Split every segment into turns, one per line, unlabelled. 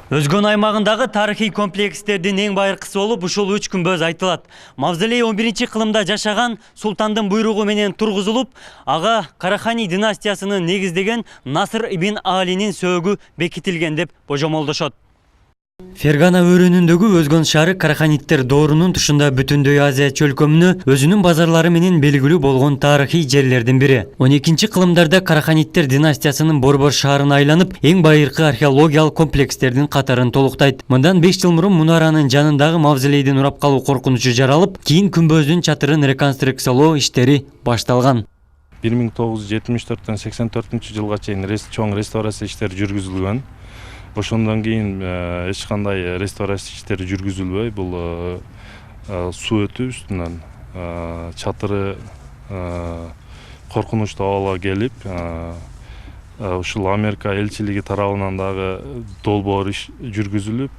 Өзгөн аймагындагы тарыхый комплекстердин эң байыркысы болуп ушул 3 күнбөз айтылат. Мавзолей 11-кылымда жашаган султандын буйругу менен тургузулуп, ага Карахани династиясынын негиздеген Насыр ибн Алинин сөөгү бекитилген деп божомолдошот. Фергана өрүнүндөгү Өзгөн шаары Караханиттер доорунун тушунда бүтүндөй Азия чөлкөмүнө өзүнүн базарлары менен белгилүү болгон тарыхый жерлердин бири. 12-кылымдарда Караханиттер династиясынын Борбор шаарын айланып, эң байыркы археологиялык комплекстердин катарын толуктайт. Мындан 5 жыл мурун мунаранын жанындагы мавзолейдин урап калуу коркунучу жаралып, кийин күмбөздүн чатырын реконструкциялоо иштери башталган.
1974-84 жылга чейин чоң реставрация иштери жүргүзүлгөн. Ошондон кийин эч кандай реставрация иштери жүргүзүлбөй, бул суу өтүү үстүнөн чатыры коркунучтуу абалга келип, ушул Америка элчилиги тарабынан дагы долбоор иш жүргүзүлүп,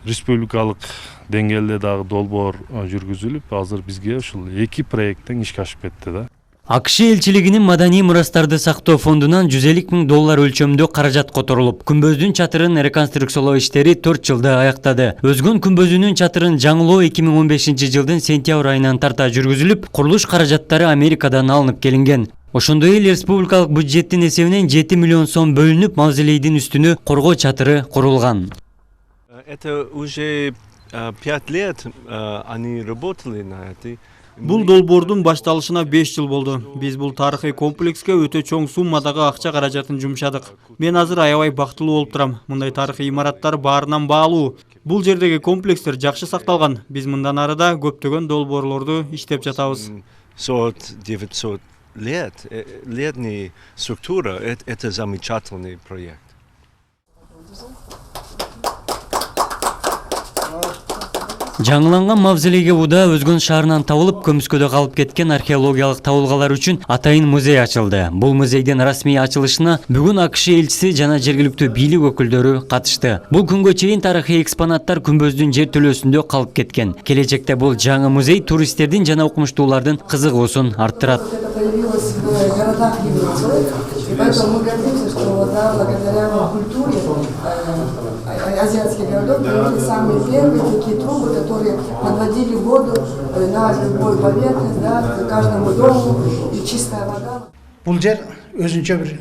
республикалык деңгээлде дагы долбоор жүргүзүлүп, азыр бизге ушул 2 проекттен ишке ашып кетти да.
АКШ элчилигинин маданий мурастарды сактоо фондунан $150 000 өлчөмдө каражат которулуп, күмбөздүн чатырын реконструкциялоо иштери 4 жылда аяктады. Өзгөн күмбөзүнүн чатырын жаңылоо 2015 жылдын сентябрь айынан тарта жүргүзүлүп, курулуш каражаттары Америкадан алынып келинген. Ошондой эле республикалык бюджеттин эсебинен 7 миллион сом бөлүнүп, мавзолейдин үстүнө коргоо чатыры курулган.
Это уже 5 лет они работали на этой.
Бул долбоордун башталышына 5 жыл болду. Биз бул тарыхый комплекске өтө чоң суммадагы акча каражатын жумшадык. Мен азыр аябай бактылуу болуп турам. Мындай тарыхый имараттар баарынан баалуу. Бул жердеги комплекстер жакшы сакталган. Биз мындан ары да көптөгөн долбоорлорду иштеп жатабыз.
900 летний структура, это замечательный проект.
Жаңыланган мавзолейге уда Өзгөн шаарынан табылып, көмүскөдө калып кеткен археологиялык табылгалар үчүн атайын музей ачылды. Бул музейдин расмий ачылышына бүгүн АКШ элчиси жана жергиликтүү бийлик өкүлдөрү катышты. Бул күнгө чейин тарыхый экспонаттар күмбөздүн жер төлөөсүндө калып кеткен. Келечекте бул жаңы музей туристтердин жана окумуштуулардын кызыгуусун арттырат.
Азиатских городов были самые первые такие трубы, которые подводили воду на любую поверхность, да, к каждому дому, и чистая вода.
Бул жер өзүнчө бир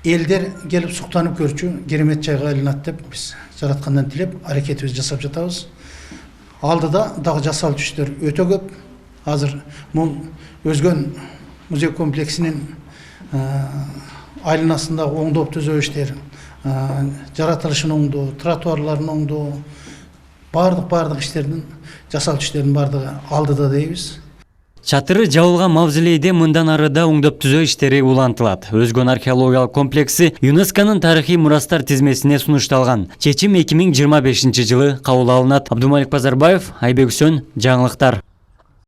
элдер келип суктанып көрчү керемет жайга айланат деп биз жараткандан тилеп аракетибизди жасап жатабыз. Алдыда дагы жасалчу иштер өтө көп. Азыр бул Өзгөн музей комплексинин айланасындагы оңдоп түзөө иштери, жаратылышын оңдоо, тротуарларын оңдоо, бардык иштердин жасалчу иштердин бардыгы алдыда дейбиз.
Чатыры жабылган мавзолейде мындан ары да оңдоп түзөө иштери улантылат. Өзгөн археологиялык комплекси ЮНЕСКОнун тарыхый мурастар тизмесине сунушталган. Чечим 2025 жылы кабыл алынат. Абдумалик Базарбаев, Айбек Үсөн, жаңылыктар.